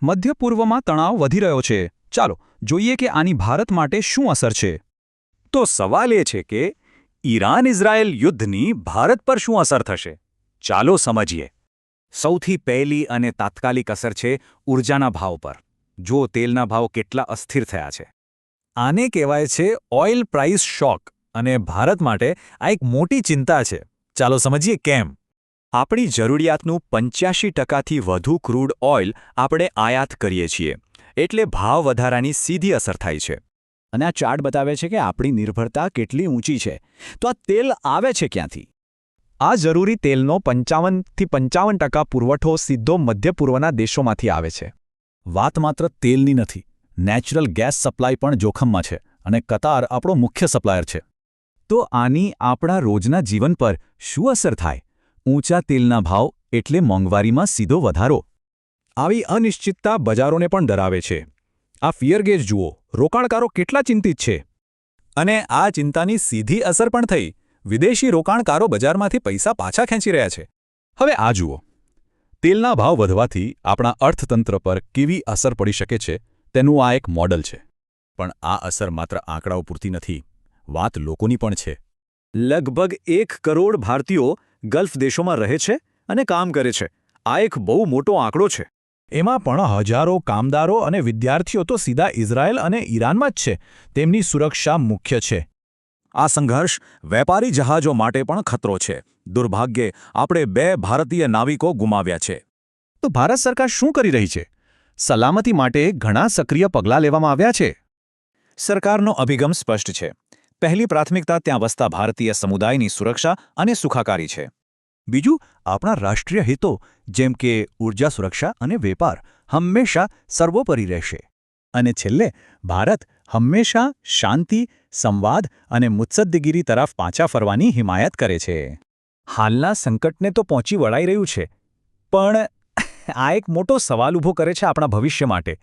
મધ્ય પૂર્વમાં તણાવ વધી રહ્યો છે. ચાલો જોઈએ કે આની ભારત માટે શું અસર છે. તો સવાલ એ છે કે ઈરાન-ઇઝરાયલ યુદ્ધની ભારત પર શું અસર થશે? ચાલો સમજીએ. સૌથી પહેલી અને તાત્કાલિક અસર છે ઊર્જાના ભાવ પર. જો તેલના ભાવ કેટલા અસ્થિર થયા છે. આને કહેવાય છે ઓઇલ પ્રાઇસ શોક, અને ભારત માટે આ એક મોટી ચિંતા છે. ચાલો સમજીએ કેમ. આપણી જરૂરિયાતનું 85%થી વધુ ક્રૂડ ઓઇલ આપણે આયાત કરીએ છીએ, એટલે ભાવ વધારાની સીધી અસર થાય છે. અને આ ચાર્ટ બતાવે છે કે આપણી નિર્ભરતા કેટલી ઊંચી છે. તો આ તેલ આવે છે ક્યાંથી? આ જરૂરી તેલનો 55% પુરવઠો સીધો મધ્ય પૂર્વના દેશોમાંથી આવે છે. વાત માત્ર તેલની નથી, નેચરલ ગેસ સપ્લાય પણ જોખમમાં છે, અને કતાર આપણો મુખ્ય સપ્લાયર છે. તો આની આપણા રોજના જીવન પર શું અસર થાય? ઊંચા તેલના ભાવ એટલે મોંઘવારીમાં સીધો વધારો. આવી અનિશ્ચિતતા બજારોને પણ ડરાવે છે. આ ફિયરગેજ જુઓ, રોકાણકારો કેટલા ચિંતિત છે. અને આ ચિંતાની સીધી અસર પણ થઈ. વિદેશી રોકાણકારો બજારમાંથી પૈસા પાછા ખેંચી રહ્યા છે. હવે આ જુઓ, તેલના ભાવ વધવાથી આપણા અર્થતંત્ર પર કેવી અસર પડી શકે છે તેનું આ એક મોડલ છે. પણ આ અસર માત્ર આંકડાઓ પૂરતી નથી, વાત લોકોની પણ છે. લગભગ 1 કરોડ ભારતીયો ગલ્ફ દેશોમાં રહે છે અને કામ કરે છે. આ એક બહુ મોટો આંકડો છે. એમાં પણ હજારો કામદારો અને વિદ્યાર્થીઓ તો સીધા ઇઝરાયલ અને ઈરાનમાં જ છે. તેમની સુરક્ષા મુખ્ય છે. આ સંઘર્ષ વેપારી જહાજો માટે પણ ખતરો છે. દુર્ભાગ્યે આપણે 2 ભારતીય નાવિકો ગુમાવ્યા છે. તો ભારત સરકાર શું કરી રહી છે? સલામતી માટે ઘણા સક્રિય પગલાં લેવામાં આવ્યા છે. સરકારનો અભિગમ સ્પષ્ટ છે. પહેલી પ્રાથમિકતા ત્યાં વસતા ભારતીય સમુદાયની સુરક્ષા અને સુખાકારી છે. બીજું, આપણા રાષ્ટ્રીય હિતો જેમ કે ઊર્જા સુરક્ષા અને વેપાર હંમેશા સર્વોપરી રહેશે. અને છેલ્લે, ભારત હંમેશા શાંતિ, સંવાદ અને મુત્સદ્દીગીરી તરફ પાછા ફરવાની હિમાયત કરે છે. હાલના સંકટને તો પહોંચી વળાઈ રહ્યું છે, પણ આ એક મોટો સવાલ ઊભો કરે છે આપણા ભવિષ્ય માટે.